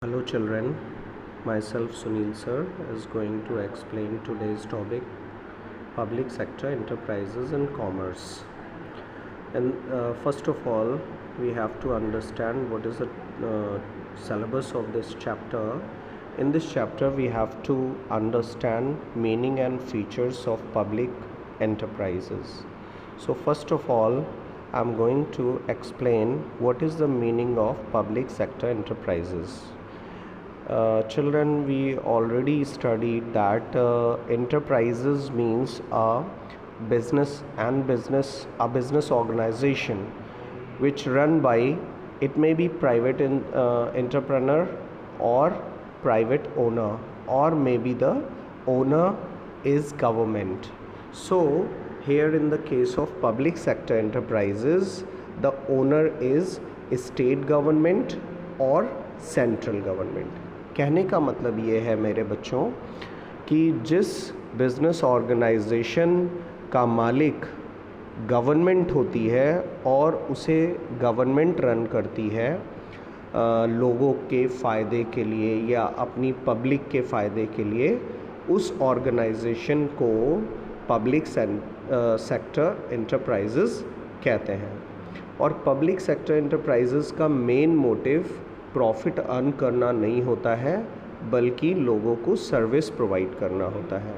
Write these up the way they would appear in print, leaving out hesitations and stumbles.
Hello children, myself Sunil sir is going to explain today's topic public sector enterprises and commerce. And first of all, we have to understand what is the syllabus of this chapter. In this chapter, we have to understand meaning and features of public enterprises. So first of all, I'm going to explain what is the meaning of public sector enterprises. Children, we already studied that enterprises means a business organization which run by, it may be private entrepreneur or private owner, or maybe the owner is government. So here in the case of public sector enterprises, the owner is state government or central government. कहने का मतलब ये है मेरे बच्चों कि जिस business organisation का मालिक गवर्नमेंट होती है और उसे गवर्नमेंट रन करती है लोगों के फ़ायदे के लिए या अपनी पब्लिक के फ़ायदे के लिए, उस ऑर्गेनाइजेशन को पब्लिक सेक्टर एंटरप्राइजेज़ कहते हैं. और पब्लिक सेक्टर एंटरप्राइजेज़ का मेन मोटिव प्रॉफिट अर्न करना नहीं होता है, बल्कि लोगों को सर्विस प्रोवाइड करना होता है.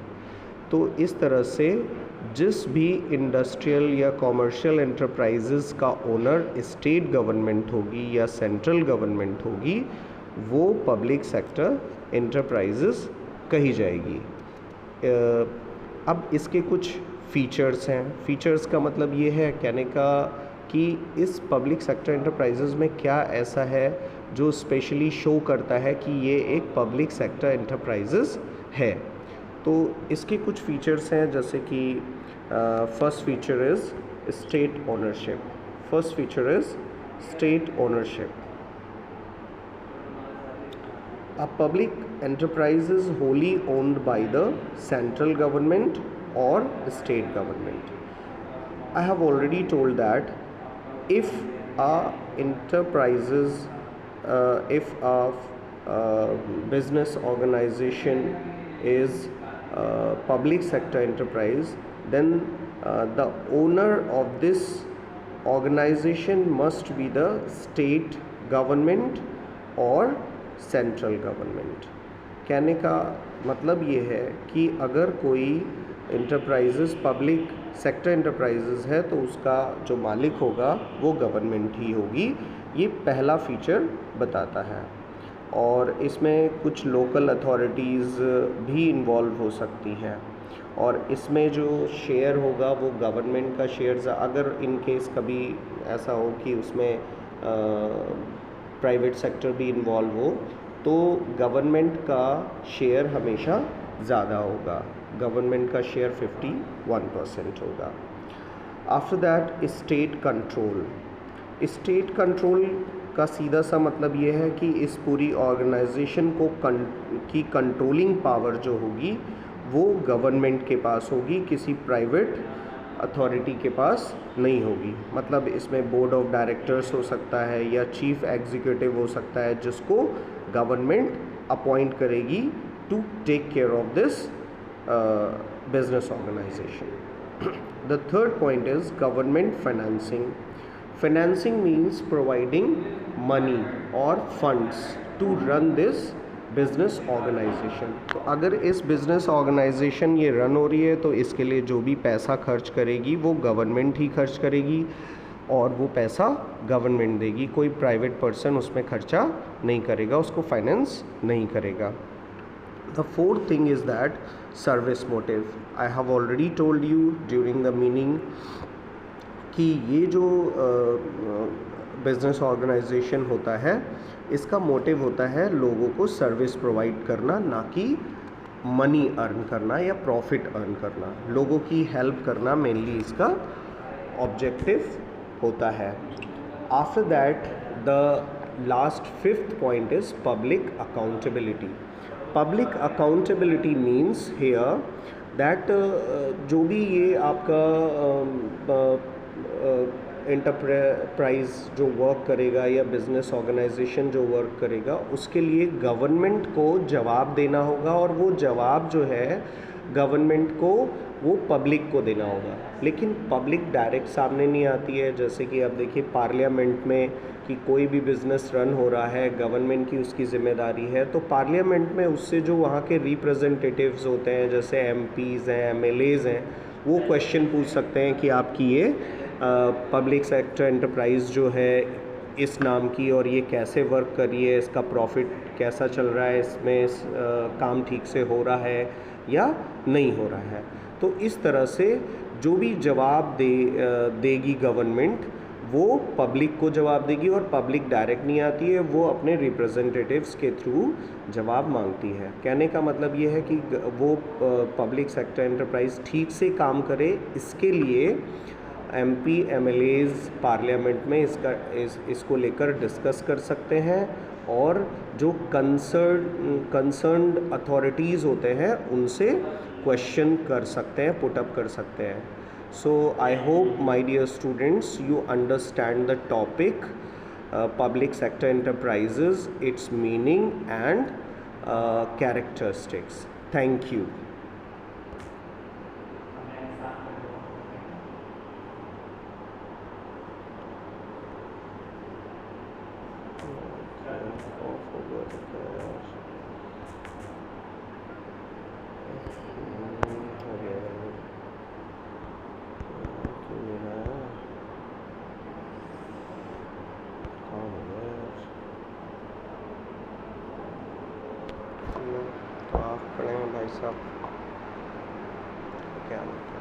तो इस तरह से जिस भी इंडस्ट्रियल या कॉमर्शियल एंटरप्राइजेज़ का ओनर स्टेट गवर्नमेंट होगी या सेंट्रल गवर्नमेंट होगी, वो पब्लिक सेक्टर एंटरप्राइजेज़ कही जाएगी. अब इसके कुछ फीचर्स हैं. फीचर्स का मतलब ये है कहने का कि इस पब्लिक सेक्टर एंटरप्राइजेज़ में क्या ऐसा है जो स्पेशली शो करता है कि ये एक पब्लिक सेक्टर एंटरप्राइजेज़ है. तो इसके कुछ फीचर्स हैं, जैसे कि first feature is state ownership. First feature is state ownership. A public enterprise is wholly owned by the central government or state government. I have already told that if a enterprises, if a business organization is a public sector enterprise, then the owner of this organization must be the state government or central government. कहने का मतलब ये है कि अगर कोई enterprises public sector enterprises है तो उसका जो मालिक होगा वो गवर्नमेंट ही होगी. ये पहला फीचर बताता है. और इसमें कुछ लोकल अथॉरिटीज़ भी इन्वॉल्व हो सकती हैं, और इसमें जो शेयर होगा वो गवर्नमेंट का शेयर, अगर इन केस कभी ऐसा हो कि उसमें प्राइवेट सेक्टर भी इन्वॉल्व हो, तो गवर्नमेंट का शेयर हमेशा ज़्यादा होगा. गवर्नमेंट का शेयर 51% होगा. After that state control. State control का सीधा सा मतलब ये है कि इस पूरी ऑर्गेनाइजेशन को की कंट्रोलिंग पावर जो होगी वो गवर्नमेंट के पास होगी, किसी प्राइवेट अथॉरिटी के पास नहीं होगी. मतलब इसमें बोर्ड ऑफ डायरेक्टर्स हो सकता है या चीफ एग्जीक्यूटिव हो सकता है, जिसको गवर्नमेंट अपॉइंट करेगी to take care of this business organisation. The third point is government financing. Financing means providing money और funds to run this business organisation. तो अगर इस बिज़नेस ऑर्गेनाइजेशन ये रन हो रही है तो इसके लिए जो भी पैसा खर्च करेगी वो गवर्नमेंट ही खर्च करेगी, और वो पैसा गवर्नमेंट देगी. कोई प्राइवेट पर्सन उसमें खर्चा नहीं करेगा, उसको फाइनेंस नहीं करेगा. The fourth thing is that service motive. I have already told you during the meaning कि ये जो बिज़नेस ऑर्गेनाइजेशन होता है, इसका मोटिव होता है लोगों को सर्विस प्रोवाइड करना, ना कि मनी अर्न करना या प्रॉफिट अर्न करना. लोगों की हेल्प करना मेनली इसका ऑब्जेक्टिव होता है. After that the last fifth point is public accountability. Public accountability means here that जो भी ये आपका एंटरप्राइज जो वर्क करेगा या बिजनेस ऑर्गेनाइजेशन जो वर्क करेगा, उसके लिए गवर्नमेंट को जवाब देना होगा, और वो जवाब जो है गवर्नमेंट को वो पब्लिक को देना होगा। लेकिन पब्लिक डायरेक्ट सामने नहीं आती है। जैसे कि अब देखिए पार्लियामेंट में कि कोई भी बिज़नेस रन हो रहा है, गवर्नमेंट की उसकी ज़िम्मेदारी है, तो पार्लियामेंट में उससे जो वहाँ के रिप्रेजेंटेटिव्स होते हैं, जैसे एमपीज़ हैं, एमएलएज़ हैं, वो क्वेश्चन पूछ सकते हैं कि आपकी ये पब्लिक सेक्टर एंटरप्राइज जो है इस नाम की, और ये कैसे वर्क कर रही है, इसका प्रॉफिट कैसा चल रहा है, इसमें काम ठीक से हो रहा है या नहीं हो रहा है। तो इस तरह से जो भी जवाब देगी गवर्नमेंट, वो पब्लिक को जवाब देगी, और पब्लिक डायरेक्ट नहीं आती है, वो अपने रिप्रेजेंटेटिव्स के थ्रू जवाब मांगती है। कहने का मतलब ये है कि वो पब्लिक सेक्टर एंटरप्राइज ठीक से काम करे, इसके लिए एमपी एमएलएज़ पार्लियामेंट में इसको लेकर डिस्कस कर सकते हैं, और जो कंसर्न्ड अथॉरिटीज़ होते हैं उनसे क्वेश्चन कर सकते हैं, पुटअप कर सकते हैं। So I hope, my dear students, you understand the topic public sector enterprises, its meaning and characteristics. Thank you. तो आप पढ़े हैं भाई साहब, क्या मतलब